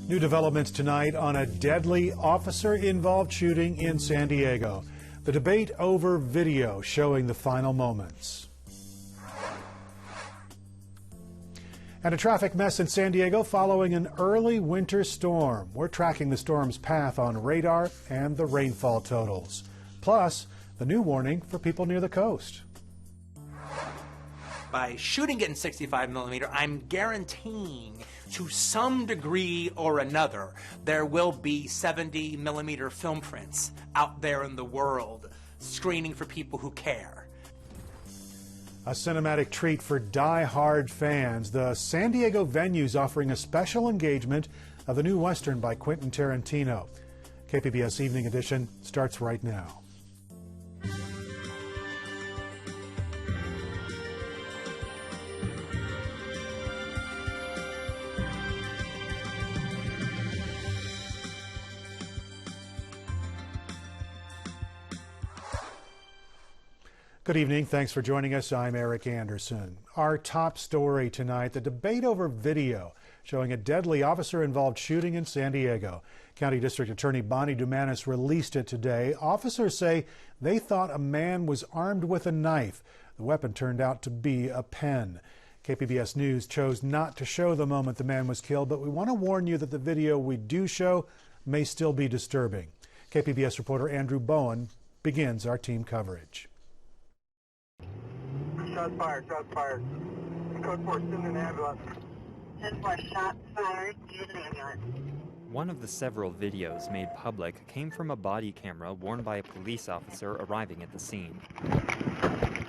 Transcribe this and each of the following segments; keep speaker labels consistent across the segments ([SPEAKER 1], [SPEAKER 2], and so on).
[SPEAKER 1] New developments tonight on a deadly officer-involved shooting in San Diego. The debate over video showing the final moments. And a traffic mess in San Diego following an early winter storm. We're tracking the storm's path on radar and the rainfall totals. Plus, the new warning for people near the coast.
[SPEAKER 2] By shooting it in 65 millimeter, I'm guaranteeing to some degree or another there will be 70 millimeter film prints out there in the world screening for people who care.
[SPEAKER 1] A cinematic treat for die-hard fans. The San Diego venue's offering a special engagement of the new Western by Quentin Tarantino. KPBS Evening Edition starts right now. Good evening. Thanks for joining us. I'm Eric Anderson. Our top story tonight, the debate over video showing a deadly officer-involved shooting in San Diego. County District Attorney Bonnie Dumanis released it today. Officers say they thought a man was armed with a knife. The weapon turned out to be a pen. KPBS News chose not to show the moment the man was killed, but we want to warn you that the video we do show may still be disturbing. KPBS reporter Andrew Bowen begins our team coverage.
[SPEAKER 3] Shots fired, shots fired. Code 4, send an ambulance.
[SPEAKER 4] 10-4, shots fired, use an ambulance.
[SPEAKER 5] One of the several videos made public came from a body camera worn by a police officer arriving at the scene.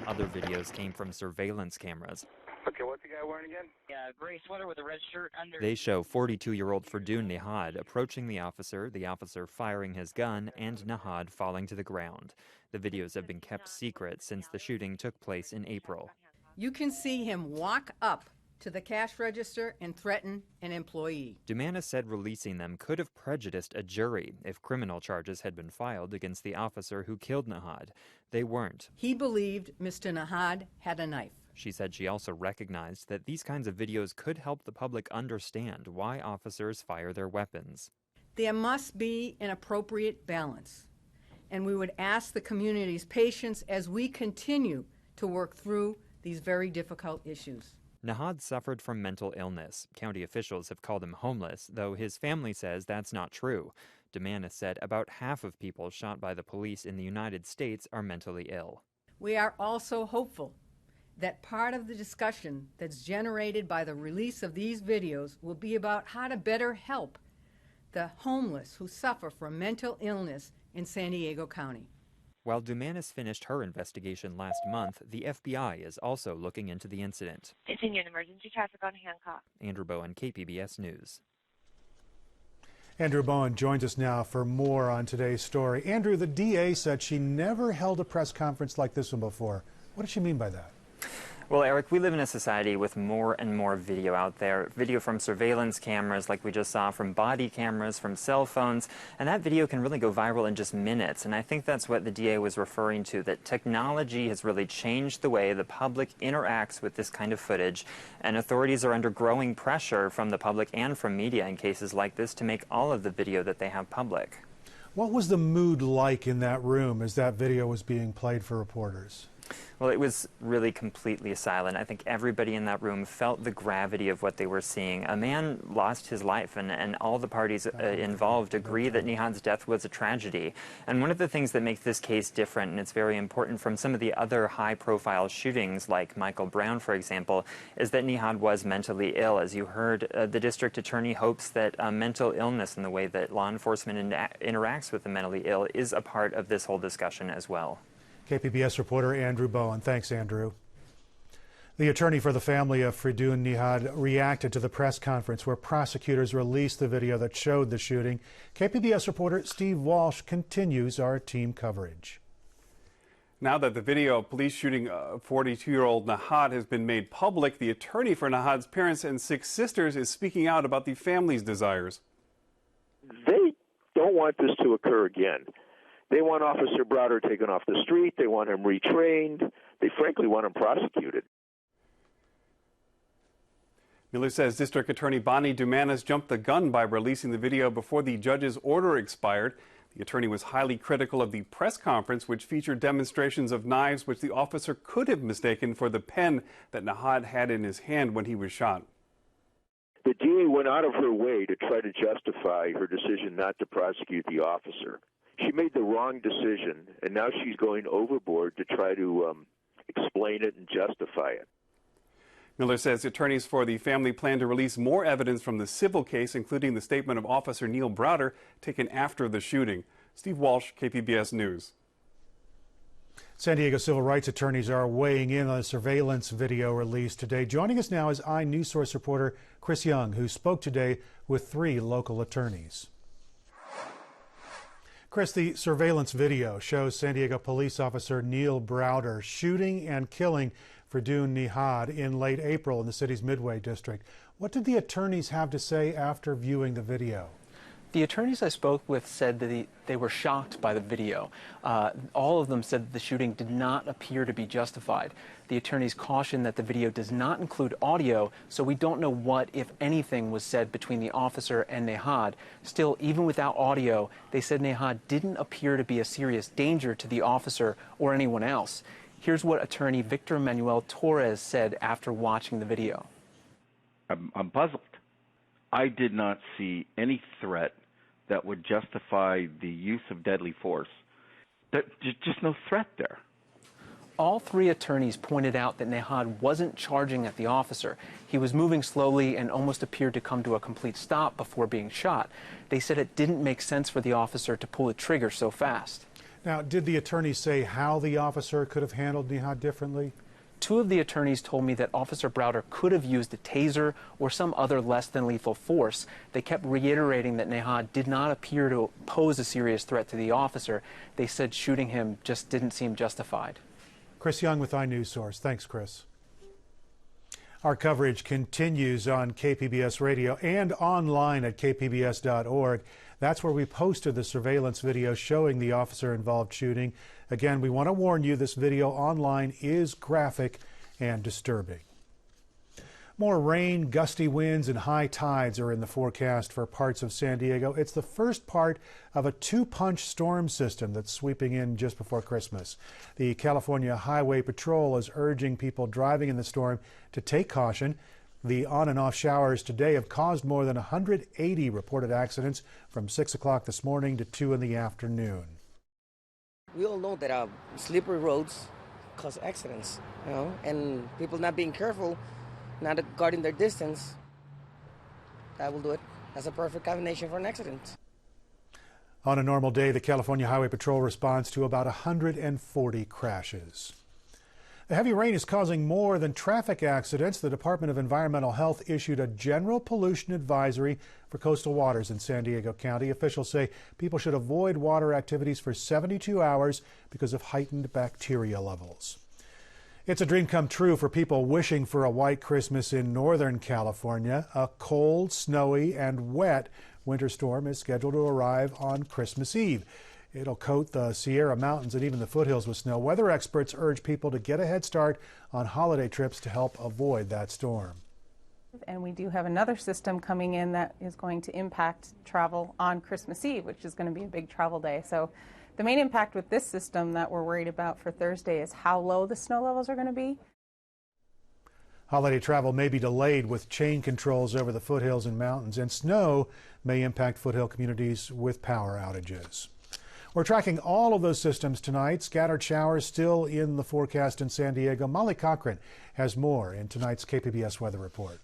[SPEAKER 5] Other videos came from surveillance cameras.
[SPEAKER 3] Okay, what's the guy wearing again?
[SPEAKER 4] Yeah, gray sweater with a red shirt under.
[SPEAKER 5] They show 42-year-old Ferdun Nihad approaching the officer firing his gun, and Nihad falling to the ground. The videos have been kept secret since the shooting took place in April.
[SPEAKER 6] You can see him walk up to the cash register and threaten an employee.
[SPEAKER 5] Dumanis said releasing them could have prejudiced a jury if criminal charges had been filed against the officer who killed Nihad. They weren't.
[SPEAKER 6] He believed Mr. Nihad had a knife.
[SPEAKER 5] She said she also recognized that these kinds of videos could help the public understand why officers fire their weapons.
[SPEAKER 6] There must be an appropriate balance, and we would ask the community's patience as we continue to work through these very difficult issues.
[SPEAKER 5] Nihad suffered from mental illness. County officials have called him homeless, though his family says that's not true. Dumanis said about half of people shot by the police in the United States are mentally ill.
[SPEAKER 6] We are also hopeful that part of the discussion that's generated by the release of these videos will be about how to better help the homeless who suffer from mental illness in San Diego County.
[SPEAKER 5] While Dumanis finished her investigation last month, the FBI is also looking into the incident.
[SPEAKER 4] Continue an emergency traffic on Hancock.
[SPEAKER 5] Andrew Bowen, KPBS News.
[SPEAKER 1] Andrew Bowen joins us now for more on today's story. Andrew, the DA said she never held a press conference like this one before. What does she mean by that?
[SPEAKER 7] Well, Eric, we live in a society with more and more video out there. Video from surveillance cameras like we just saw, from body cameras, from cell phones, and that video can really go viral in just minutes. And I think that's what the DA was referring to, that technology has really changed the way the public interacts with this kind of footage, and authorities are under growing pressure from the public and from media in cases like this to make all of the video that they have public.
[SPEAKER 1] What was the mood like in that room as that video was being played for reporters?
[SPEAKER 7] Well, it was really completely silent. I think everybody in that room felt the gravity of what they were seeing. A man lost his life, and all the parties involved agree that Nihad's death was a tragedy. And one of the things that makes this case different, and it's very important from some of the other high-profile shootings, like Michael Brown, for example, is that Nihad was mentally ill. As you heard, the district attorney hopes that mental illness and the way that law enforcement interacts with the mentally ill is a part of this whole discussion as well.
[SPEAKER 1] KPBS reporter Andrew Bowen. Thanks, Andrew. The attorney for the family of Ferdun Nihad reacted to the press conference where prosecutors released the video that showed the shooting. KPBS reporter Steve Walsh continues our team coverage.
[SPEAKER 8] Now that the video of police shooting 42-year-old Nihad has been made public, the attorney for Nihad's parents and 6 sisters is speaking out about the family's desires.
[SPEAKER 9] They don't want this to occur again. They want Officer Browder taken off the street. They want him retrained. They frankly want him prosecuted.
[SPEAKER 8] Miller says District Attorney Bonnie Dumanis jumped the gun by releasing the video before the judge's order expired. The attorney was highly critical of the press conference, which featured demonstrations of knives which the officer could have mistaken for the pen that Nahad had in his hand when he was shot.
[SPEAKER 9] The DA went out of her way to try to justify her decision not to prosecute the officer. She made the wrong decision, and now she's going overboard to try to explain it and justify it.
[SPEAKER 8] Miller says attorneys for the family plan to release more evidence from the civil case, including the statement of Officer Neil Browder taken after the shooting. Steve Walsh, KPBS News.
[SPEAKER 1] San Diego civil rights attorneys are weighing in on a surveillance video released today. Joining us now is iNewsSource reporter Chris Young, who spoke today with 3 local attorneys. Chris, the surveillance video shows San Diego police officer Neil Browder shooting and killing Ferdun Nihad in late April in the city's Midway district. What did the attorneys have to say after viewing the video?
[SPEAKER 10] The attorneys I spoke with said that they were shocked by the video. All of them said that the shooting did not appear to be justified. The attorneys cautioned that the video does not include audio, so we don't know what, if anything, was said between the officer and Nihad. Still, even without audio, they said Nihad didn't appear to be a serious danger to the officer or anyone else. Here's what attorney Victor Manuel Torres said after watching the video.
[SPEAKER 11] I'm puzzled. I did not see any threat that would justify the use of deadly force. There's just no threat there.
[SPEAKER 10] All 3 attorneys pointed out that Nihad wasn't charging at the officer. He was moving slowly and almost appeared to come to a complete stop before being shot. They said it didn't make sense for the officer to pull the trigger so fast.
[SPEAKER 1] Now, did the attorneys say how the officer could have handled Nihad differently?
[SPEAKER 10] 2 of the attorneys told me that Officer Browder could have used a taser or some other less than lethal force. They kept reiterating that Nihad did not appear to pose a serious threat to the officer. They said shooting him just didn't seem justified.
[SPEAKER 1] Chris Young with iNewsSource. Thanks, Chris. Our coverage continues on KPBS Radio and online at kpbs.org. That's where we posted the surveillance video showing the officer-involved shooting. Again, we want to warn you this video online is graphic and disturbing. More rain, gusty winds, and high tides are in the forecast for parts of San Diego. It's the first part of a 2-punch storm system that's sweeping in just before Christmas. The California Highway Patrol is urging people driving in the storm to take caution. The on and off showers today have caused more than 180 reported accidents from 6 o'clock this morning to 2 in the afternoon.
[SPEAKER 12] We all know that slippery roads cause accidents, and people not being careful, not guarding their distance, that will do it. That's a perfect combination for an accident.
[SPEAKER 1] On a normal day, the California Highway Patrol responds to about 140 crashes. The heavy rain is causing more than traffic accidents. The Department of Environmental Health issued a general pollution advisory for coastal waters in San Diego County. Officials say people should avoid water activities for 72 hours because of heightened bacteria levels. It's a dream come true for people wishing for a white Christmas in Northern California. A cold, snowy, and wet winter storm is scheduled to arrive on Christmas Eve. It'll coat the Sierra Mountains and even the foothills with snow. Weather experts urge people to get a head start on holiday trips to help avoid that storm.
[SPEAKER 13] And we do have another system coming in that is going to impact travel on Christmas Eve, which is going to be a big travel day. So the main impact with this system that we're worried about for Thursday is how low the snow levels are going to be.
[SPEAKER 1] Holiday travel may be delayed with chain controls over the foothills and mountains, and snow may impact foothill communities with power outages. We're tracking all of those systems tonight. Scattered showers still in the forecast in San Diego. Molly Cochran has more in tonight's KPBS weather report.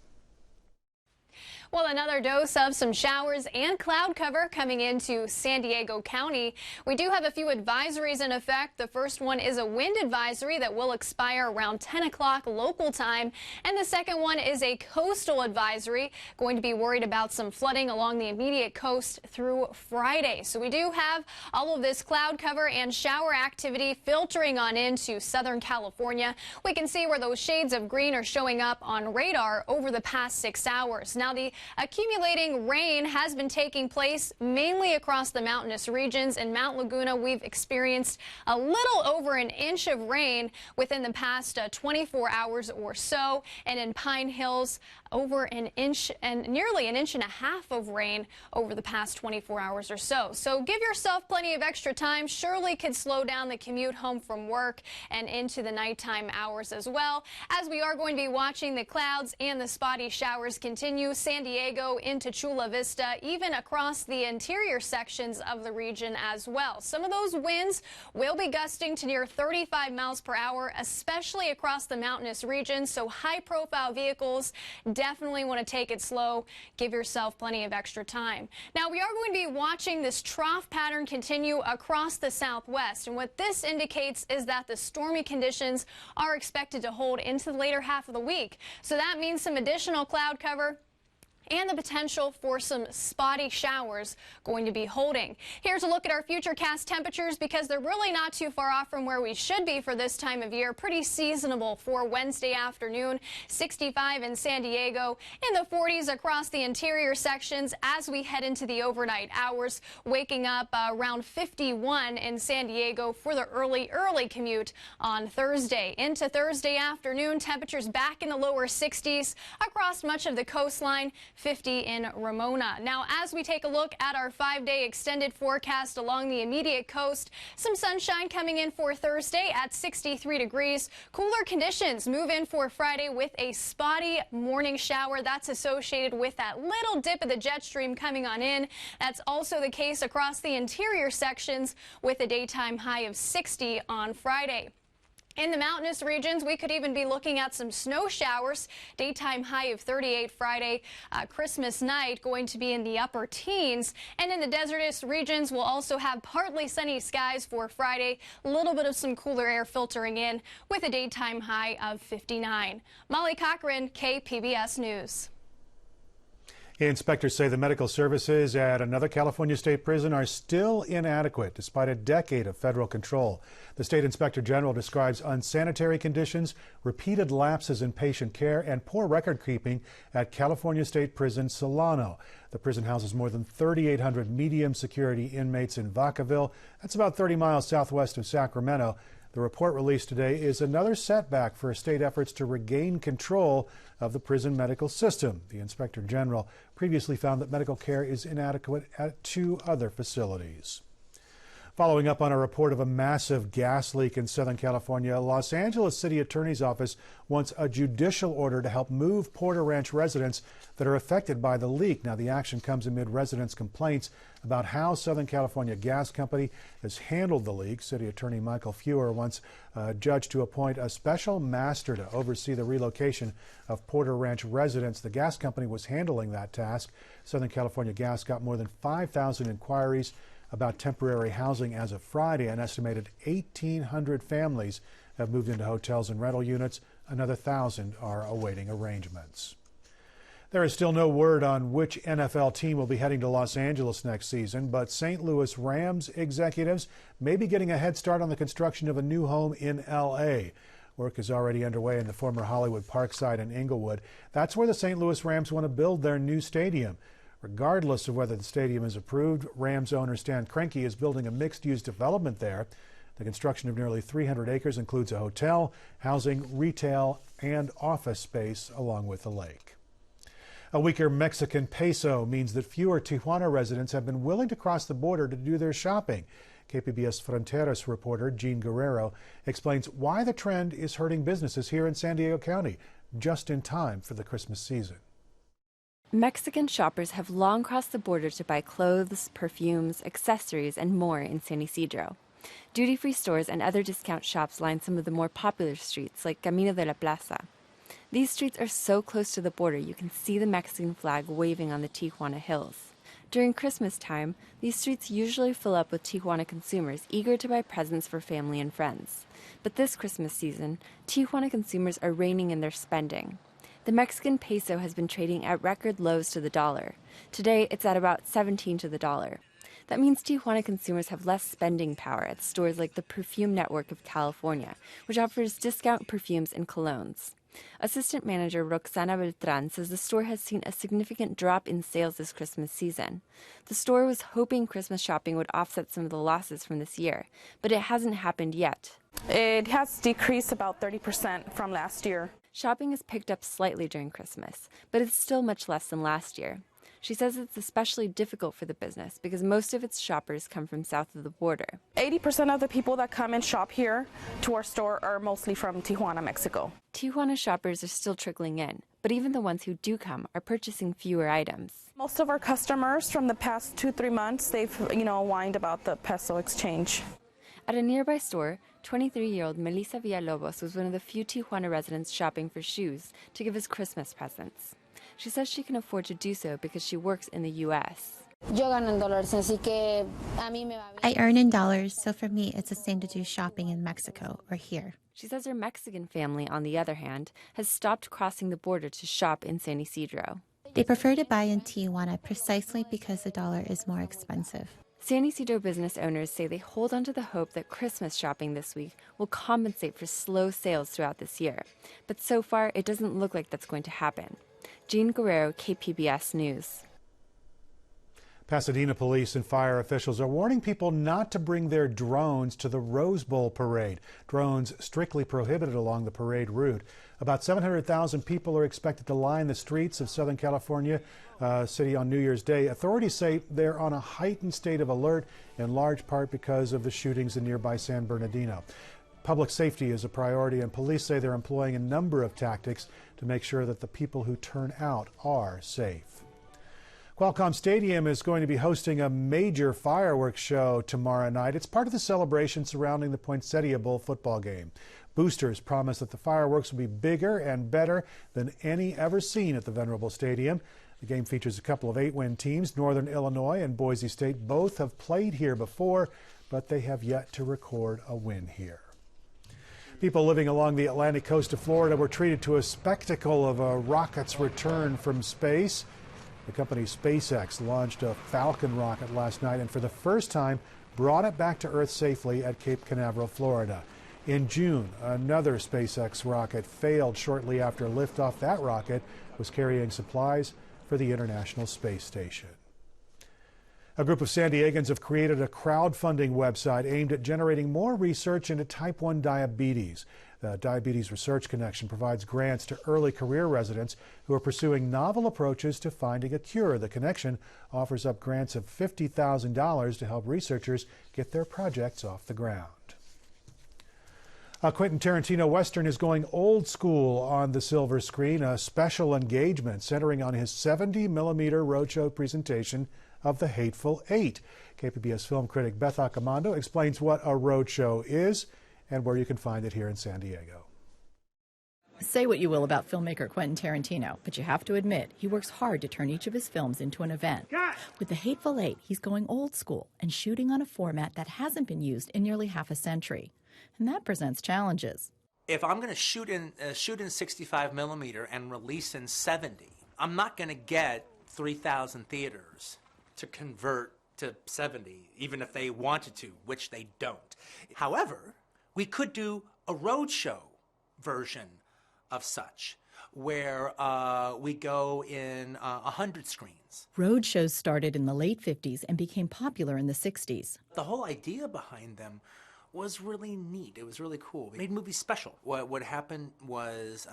[SPEAKER 14] Well, another dose of some showers and cloud cover coming into San Diego County. We do have a few advisories in effect. The first one is a wind advisory that will expire around 10 o'clock local time. And the second one is a coastal advisory. Going to be worried about some flooding along the immediate coast through Friday. So we do have all of this cloud cover and shower activity filtering on into Southern California. We can see where those shades of green are showing up on radar over the past 6 hours. Now, the accumulating rain has been taking place mainly across the mountainous regions. In Mount Laguna, we've experienced a little over an inch of rain within the past 24 hours or so. And in Pine Hills, over an inch and nearly an inch and a half of rain over the past 24 hours or so. So give yourself plenty of extra time. Surely could slow down the commute home from work and into the nighttime hours as well, as we are going to be watching the clouds and the spotty showers continue. San Diego into Chula Vista, even across the interior sections of the region as well. Some of those winds will be gusting to near 35 miles per hour, especially across the mountainous regions. So high-profile vehicles definitely want to take it slow. Give yourself plenty of extra time. Now, we are going to be watching this trough pattern continue across the southwest. And what this indicates is that the stormy conditions are expected to hold into the later half of the week. So that means some additional cloud cover and the potential for some spotty showers going to be holding. Here's a look at our futurecast temperatures, because they're really not too far off from where we should be for this time of year. Pretty seasonable for Wednesday afternoon. 65 in San Diego, in the 40s across the interior sections as we head into the overnight hours. Waking up around 51 in San Diego for the early commute on Thursday. Into Thursday afternoon, temperatures back in the lower 60s across much of the coastline. 50 in Ramona. Now, as we take a look at our 5-day extended forecast along the immediate coast, some sunshine coming in for Thursday at 63 degrees. Cooler conditions move in for Friday with a spotty morning shower. That's associated with that little dip of the jet stream coming on in. That's also the case across the interior sections with a daytime high of 60 on Friday. In the mountainous regions, we could even be looking at some snow showers. Daytime high of 38 Friday. Christmas night going to be in the upper teens. And in the desertous regions, we'll also have partly sunny skies for Friday. A little bit of some cooler air filtering in with a daytime high of 59. Molly Cochran, KPBS News.
[SPEAKER 1] Inspectors say the medical services at another California state prison are still inadequate despite a decade of federal control. The state inspector general describes unsanitary conditions, repeated lapses in patient care, and poor record keeping at California State Prison Solano. The prison houses more than 3,800 medium security inmates in Vacaville. That's about 30 miles southwest of Sacramento. The report released today is another setback for state efforts to regain control of the prison medical system. The inspector general previously found that medical care is inadequate at 2 other facilities. Following up on a report of a massive gas leak in Southern California, Los Angeles City Attorney's Office wants a judicial order to help move Porter Ranch residents that are affected by the leak. Now, the action comes amid residents' complaints about how Southern California Gas Company has handled the leak. City Attorney Michael Feuer wants a judge to appoint a special master to oversee the relocation of Porter Ranch residents. The gas company was handling that task. Southern California Gas got more than 5,000 inquiries about temporary housing as of Friday. An estimated 1,800 families have moved into hotels and rental units. Another 1,000 are awaiting arrangements. There is still no word on which NFL team will be heading to Los Angeles next season, but St. Louis Rams executives may be getting a head start on the construction of a new home in L.A. Work is already underway in the former Hollywood Parkside in Inglewood. That's where the St. Louis Rams want to build their new stadium. Regardless of whether the stadium is approved, Rams owner Stan Kroenke is building a mixed-use development there. The construction of nearly 300 acres includes a hotel, housing, retail, and office space along with the lake. A weaker Mexican peso means that fewer Tijuana residents have been willing to cross the border to do their shopping. KPBS Fronteras reporter Jean Guerrero explains why the trend is hurting businesses here in San Diego County just in time for the Christmas season.
[SPEAKER 15] Mexican shoppers have long crossed the border to buy clothes, perfumes, accessories, and more in San Isidro. Duty-free stores and other discount shops line some of the more popular streets, like Camino de la Plaza. These streets are so close to the border you can see the Mexican flag waving on the Tijuana hills. During Christmas time, these streets usually fill up with Tijuana consumers eager to buy presents for family and friends. But this Christmas season, Tijuana consumers are reining in their spending. The Mexican peso has been trading at record lows to the dollar. Today, it's at about 17 to the dollar. That means Tijuana consumers have less spending power at stores like the Perfume Network of California, which offers discount perfumes and colognes. Assistant manager Roxana Beltran says the store has seen a significant drop in sales this Christmas season. The store was hoping Christmas shopping would offset some of the losses from this year, but it hasn't happened yet.
[SPEAKER 16] It has decreased about 30% from last year.
[SPEAKER 15] Shopping has picked up slightly during Christmas, but it's still much less than last year. She says it's especially difficult for the business because most of its shoppers come from south of the border.
[SPEAKER 16] 80% of the people that come and shop here to our store are mostly from Tijuana, Mexico.
[SPEAKER 15] Tijuana shoppers are still trickling in, but even the ones who do come are purchasing fewer items.
[SPEAKER 16] Most of our customers from the past 2-3 months, they've, whined about the peso exchange.
[SPEAKER 15] At a nearby store, 23-year-old Melissa Villalobos was one of the few Tijuana residents shopping for shoes to give as Christmas presents. She says she can afford to do so because she works in the U.S.
[SPEAKER 17] I earn in dollars, so for me it's the same to do shopping in Mexico or here.
[SPEAKER 15] She says her Mexican family, on the other hand, has stopped crossing the border to shop in San Isidro.
[SPEAKER 17] They prefer to buy in Tijuana precisely because the dollar is more expensive.
[SPEAKER 15] San Isidro business owners say they hold on to the hope that Christmas shopping this week will compensate for slow sales throughout this year. But so far, it doesn't look like that's going to happen. Jean Guerrero, KPBS News.
[SPEAKER 1] Pasadena police and fire officials are warning people not to bring their drones to the Rose Bowl parade. Drones strictly prohibited along the parade route. About 700,000 people are expected to line the streets of Southern California city on New Year's Day. Authorities say they're on a heightened state of alert, in large part because of the shootings in nearby San Bernardino. Public safety is a priority, and police say they're employing a number of tactics to make sure that the people who turn out are safe. Qualcomm Stadium is going to be hosting a major fireworks show tomorrow night. It's part of the celebration surrounding the Poinsettia Bowl football game. Boosters promise that the fireworks will be bigger and better than any ever seen at the Venerable Stadium. The game features a couple of 8-win teams. Northern Illinois and Boise State both have played here before, but they have yet to record a win here. People living along the Atlantic coast of Florida were treated to a spectacle of a rocket's return from space. The company SpaceX launched a Falcon rocket last night and for the first time brought it back to Earth safely at Cape Canaveral, Florida. In June, another SpaceX rocket failed shortly after liftoff. That rocket was carrying supplies for the International Space Station. A group of San Diegans have created a crowdfunding website aimed at generating more research into type 1 diabetes. The Diabetes Research Connection provides grants to early career residents who are pursuing novel approaches to finding a cure. The connection offers up grants of $50,000 to help researchers get their projects off the ground. A Quentin Tarantino Western is going old school on the silver screen, a special engagement centering on his 70-millimeter roadshow presentation of The Hateful Eight. KPBS film critic Beth Accomando explains what a roadshow is and where you can find it here in San Diego.
[SPEAKER 18] Say what you will about filmmaker Quentin Tarantino, but you have to admit he works hard to turn each of his films into an event. With The Hateful Eight, he's going old school and shooting on a format that hasn't been used in nearly half a century. And that presents challenges.
[SPEAKER 2] If I'm going to shoot in 65 millimeter and release in 70, I'm not going to get 3,000 theaters to convert to 70, even if they wanted to, which they don't. However, we could do a roadshow version of such, where we go in 100 screens.
[SPEAKER 18] Roadshows started in the late 50s and became popular in the 60s.
[SPEAKER 2] The whole idea behind them was really neat. It was really cool. It made movies special. What happened was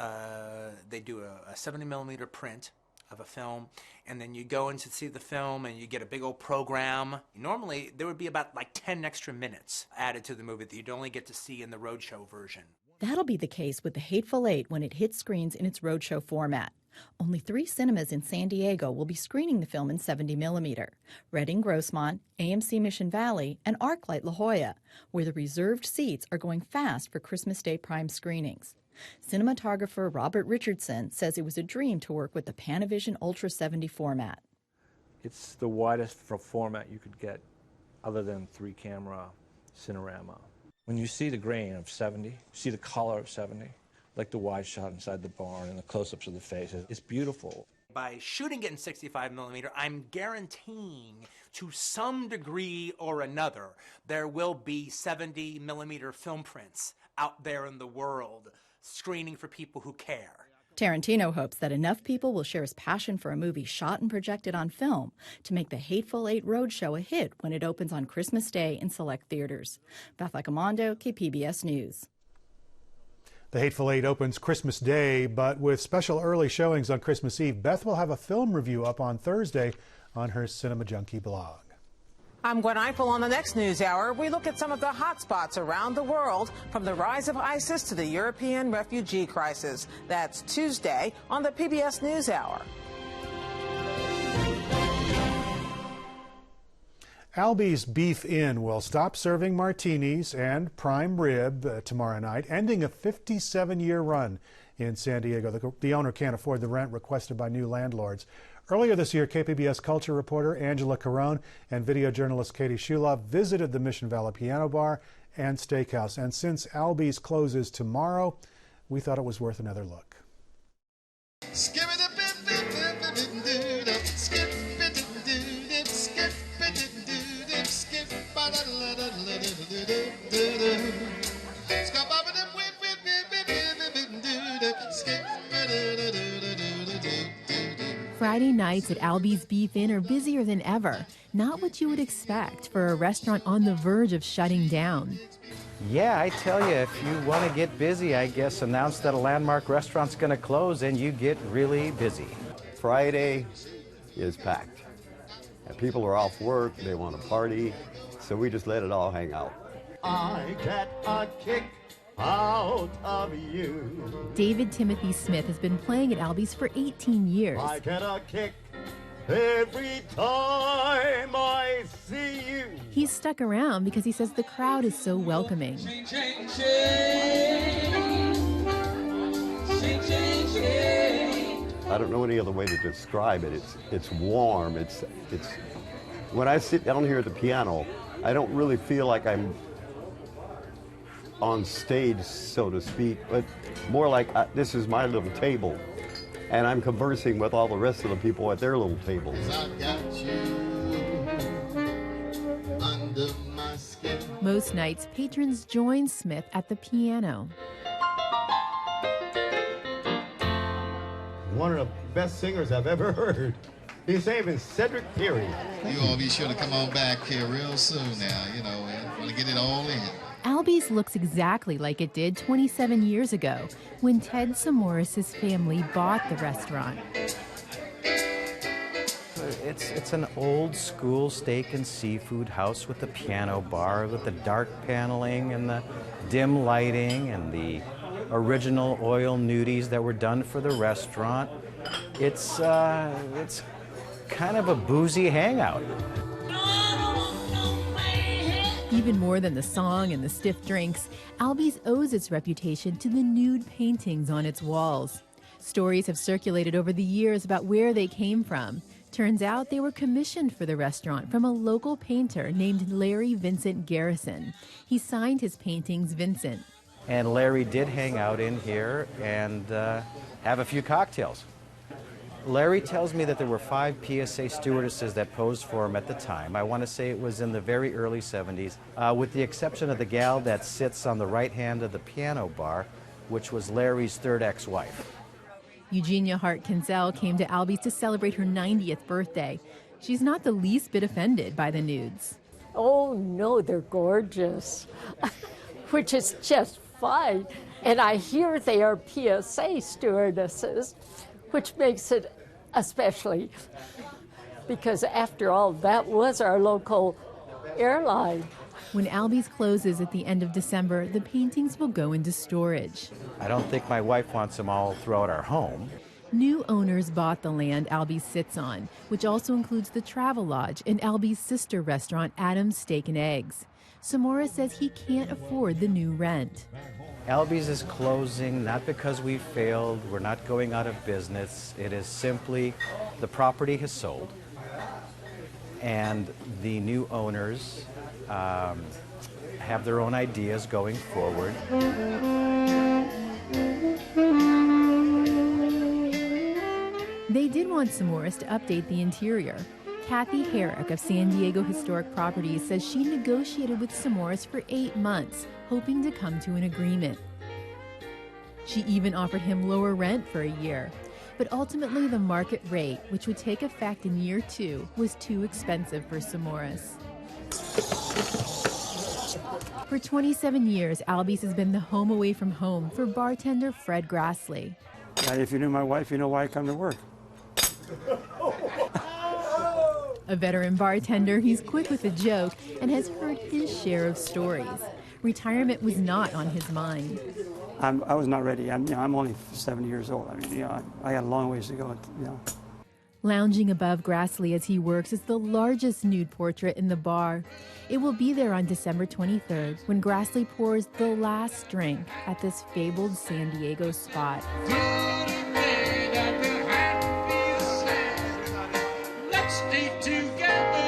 [SPEAKER 2] they do a 70-millimeter print of a film, and then you go in to see the film and you get a big old program. Normally, there would be about 10 extra minutes added to the movie that you'd only get to see in the roadshow version.
[SPEAKER 18] That'll be the case with The Hateful Eight when it hits screens in its roadshow format. Only 3 cinemas in San Diego will be screening the film in 70mm. Reading Grossmont, AMC Mission Valley, and ArcLight La Jolla, where the reserved seats are going fast for Christmas Day prime screenings. Cinematographer Robert Richardson says it was a dream to work with the Panavision Ultra 70 format.
[SPEAKER 19] It's the widest format you could get other than 3-camera Cinerama. When you see the grain of 70, you see the color of 70, like the wide shot inside the barn and the close-ups of the faces. It's beautiful.
[SPEAKER 2] By shooting it in 65 millimeter, I'm guaranteeing to some degree or another there will be 70 millimeter film prints out there in the world screening for people who care.
[SPEAKER 18] Tarantino hopes that enough people will share his passion for a movie shot and projected on film to make The Hateful Eight Roadshow a hit when it opens on Christmas Day in select theaters. Beth Accomando, KPBS News.
[SPEAKER 1] The Hateful Eight opens Christmas Day, but with special early showings on Christmas Eve. Beth will have a film review up on Thursday on her Cinema Junkie blog.
[SPEAKER 20] I'm Gwen Eiffel. On the next News Hour, we look at some of the hot spots around the world, from the rise of ISIS to the European refugee crisis. That's Tuesday on the PBS News Hour.
[SPEAKER 1] Albi's Beef Inn will stop serving martinis and prime rib tomorrow night, ending a 57-year run in San Diego. The owner can't afford the rent requested by new landlords. Earlier this year, KPBS culture reporter Angela Carone and video journalist Katie Shulov visited the Mission Valley Piano Bar and Steakhouse. And since Albi's closes tomorrow, we thought it was worth another look.
[SPEAKER 21] Friday nights at Albi's Beef Inn are busier than ever. Not what you would expect for a restaurant on the verge of shutting down.
[SPEAKER 22] Yeah, I tell you, if you want to get busy, I guess announce that a landmark restaurant's going to close and you get really busy.
[SPEAKER 23] Friday is packed. And people are off work, they want to party, so we just let it all hang out.
[SPEAKER 24] I get a kick out of you.
[SPEAKER 21] David Timothy Smith has been playing at Albi's for 18 years.
[SPEAKER 24] I get a kick every time I see you.
[SPEAKER 21] He's stuck around because he says the crowd is so welcoming.
[SPEAKER 23] I don't know any other way to describe it. It's warm. It's when I sit down here at the piano, I don't really feel like I'm on stage, so to speak, but more like this is my little table, and I'm conversing with all the rest of the people at their little tables.
[SPEAKER 24] I've got you under my skin.
[SPEAKER 21] Most nights, patrons join Smith at the piano.
[SPEAKER 24] One of the best singers I've ever heard. He's saving Cedric Peary.
[SPEAKER 25] You all be sure to come on back here real soon now, you know, and want to get it all in.
[SPEAKER 21] Albi's looks exactly like it did 27 years ago when Ted Samoris' family bought the restaurant.
[SPEAKER 22] It's an old school steak and seafood house with the piano bar, with the dark paneling and the dim lighting and the original oil nudies that were done for the restaurant. It's kind of a boozy hangout.
[SPEAKER 21] Even more than the song and the stiff drinks, Albi's owes its reputation to the nude paintings on its walls. Stories have circulated over the years about where they came from. Turns out they were commissioned for the restaurant from a local painter named Larry Vincent Garrison. He signed his paintings Vincent.
[SPEAKER 22] And Larry did hang out in here and have a few cocktails. Larry tells me that there were 5 PSA stewardesses that posed for him at the time. I want to say it was in the very early 70s, with the exception of the gal that sits on the right hand of the piano bar, which was Larry's third ex-wife.
[SPEAKER 21] Eugenia Hart Kinsell came to Albi's to celebrate her 90th birthday. She's not the least bit offended by the nudes.
[SPEAKER 26] Oh, no, they're gorgeous, which is just fine. And I hear they are PSA stewardesses, which makes it especially, because after all, that was our local airline.
[SPEAKER 21] When Albi's closes at the end of December, the paintings will go into storage.
[SPEAKER 22] I don't think my wife wants them all throughout our home.
[SPEAKER 21] New owners bought the land Albi's sits on, which also includes the Travel Lodge and Albi's sister restaurant, Adam's Steak and Eggs. Samora says he can't afford the new rent.
[SPEAKER 22] Albi's is closing not because we failed, we're not going out of business. It is simply the property has sold and the new owners have their own ideas going forward.
[SPEAKER 21] They did want Samoris to update the interior. Kathy Herrick of San Diego Historic Properties says she negotiated with Samoris for 8 months, hoping to come to an agreement. She even offered him lower rent for a year. But ultimately, the market rate, which would take effect in year 2, was too expensive for Samoris. For 27 years, Albies has been the home away from home for bartender Fred Grassley.
[SPEAKER 3] If you knew my wife, you know why I come to work.
[SPEAKER 21] A veteran bartender, he's quick with a joke and has heard his share of stories. Retirement was not on his mind.
[SPEAKER 3] I was not ready. I'm only 70 years old. I got a long ways to go.
[SPEAKER 21] Lounging above Grassley as he works is the largest nude portrait in the bar. It will be there on December 23rd when Grassley pours the last drink at this fabled San Diego spot.
[SPEAKER 4] Let's stay together.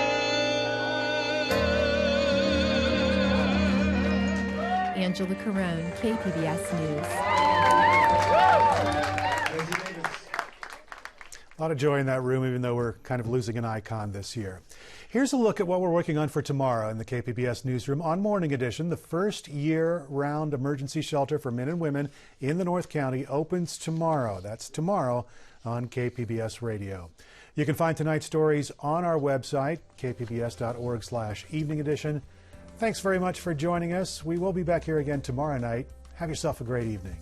[SPEAKER 21] Angela Carone, KPBS News.
[SPEAKER 1] A lot of joy in that room, even though we're kind of losing an icon this year. Here's a look at what we're working on for tomorrow in the KPBS newsroom. On Morning Edition, the first year-round emergency shelter for men and women in the North County opens tomorrow. That's tomorrow on KPBS Radio. You can find tonight's stories on our website, kpbs.org/evening edition. Thanks very much for joining us. We will be back here again tomorrow night. Have yourself a great evening.